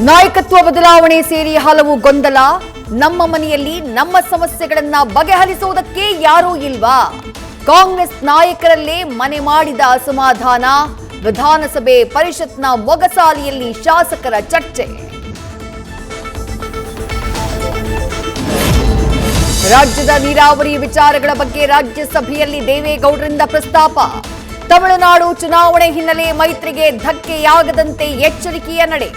ನಾಯಕತ್ವ ಬದಲಾವಣೆ ಸೇರಿ ಹಲವು ಗೊಂದಲ. ನಮ್ಮ ಮನೆಯಲ್ಲಿ ನಮ್ಮ ಸಮಸ್ಯೆಗಳನ್ನ ಬಗೆಹರಿಸುವುದಕ್ಕೆ ಯಾರೂ ಇಲ್ವಾ? ಕಾಂಗ್ರೆಸ್ ನಾಯಕರಲ್ಲೇ ಮನೆ ಮಾಡಿದ ಅಸಮಾಧಾನ. ವಿಧಾನಸಭೆ ಪರಿಷತ್ನ ಮೊಗಸಾಲೆಯಲ್ಲಿ ಶಾಸಕರ ಚರ್ಚೆ. ರಾಜ್ಯದ ನೀರಾವರಿ ವಿಚಾರಗಳ ಬಗ್ಗೆ ರಾಜ್ಯಸಭೆಯಲ್ಲಿ ದೇವೇಗೌಡರಿಂದ ಪ್ರಸ್ತಾಪ. ತಮಿಳುನಾಡು ಚುನಾವಣೆ ಹಿನ್ನೆಲೆ ಮೈತ್ರಿಗೆ ಧಕ್ಕೆಯಾಗದಂತೆ ಎಚ್ಚರಿಕೆಯ ನಡೆ.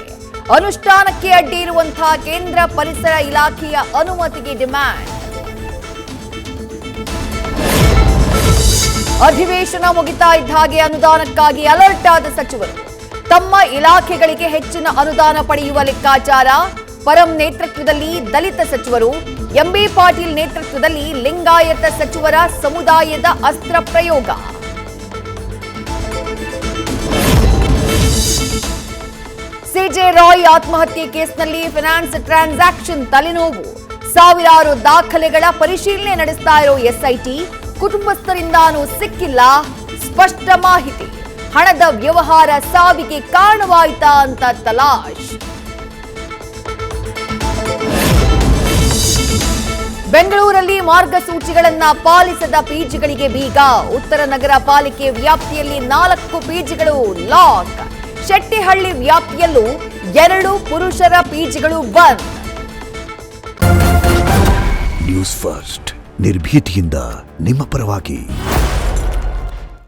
ಅನುಷ್ಠಾನಕ್ಕೆ ಅಡ್ಡಿ ಇರುವಂತಹ ಕೇಂದ್ರ ಪರಿಸರ ಇಲಾಖೆಯ ಅನುಮತಿಗೆ ಡಿಮ್ಯಾಂಡ್. ಅಧಿವೇಶನ ಮುಗಿತಾ ಇದ್ದ ಹಾಗೆ ಅನುದಾನಕ್ಕಾಗಿ ಅಲರ್ಟ್ ಆದ ಸಚಿವರು. ತಮ್ಮ ಇಲಾಖೆಗಳಿಗೆ ಹೆಚ್ಚಿನ ಅನುದಾನ ಪಡೆಯುವ ಲೆಕ್ಕಾಚಾರ. ಪರಂ ನೇತೃತ್ವದಲ್ಲಿ ದಲಿತ ಸಚಿವರು, ಎಂಬಿ ಪಾಟೀಲ್ ನೇತೃತ್ವದಲ್ಲಿ ಲಿಂಗಾಯತ ಸಚಿವರ ಸಮುದಾಯದ ಅಸ್ತ್ರ ಪ್ರಯೋಗ. ಸಿಜೆ ರಾಯ್ ಆತ್ಮಹತ್ಯೆ ಕೇಸ್ನಲ್ಲಿ ಫೈನಾನ್ಸ್ ಟ್ರಾನ್ಸಾಕ್ಷನ್ ತಲೆನೋವು. ಸಾವಿರಾರು ದಾಖಲೆಗಳ ಪರಿಶೀಲನೆ ನಡೆಸ್ತಾ ಇರೋ ಎಸ್ಐಟಿ. ಕುಟುಂಬಸ್ಥರಿಂದಾನೂ ಸಿಕ್ಕಿಲ್ಲ ಸ್ಪಷ್ಟ ಮಾಹಿತಿ. ಹಣದ ವ್ಯವಹಾರ ಸಾವಿಗೆ ಕಾರಣವಾಯಿತಾ ಅಂತ ತಲಾಶ್. ಬೆಂಗಳೂರಲ್ಲಿ ಮಾರ್ಗಸೂಚಿಗಳನ್ನ ಪಾಲಿಸದ ಪಿಜಿಗಳಿಗೆ ಬೀಗ. ಉತ್ತರ ನಗರ ಪಾಲಿಕೆ ವ್ಯಾಪ್ತಿಯಲ್ಲಿ 4 ಪಿಜಿಗಳು ಲಾಕ್. ಶೆಟ್ಟಿಹಳ್ಳಿ ವ್ಯಾಪ್ತಿಯಲ್ಲೂ 2 ಪುರುಷರ ಪಿಜಿಗಳು ಬಂದ್. ನ್ಯೂಸ್ ಫಸ್ಟ್ ನಿರ್ಭೀತಿಯಿಂದ ನಿಮ್ಮ ಪರವಾಗಿ.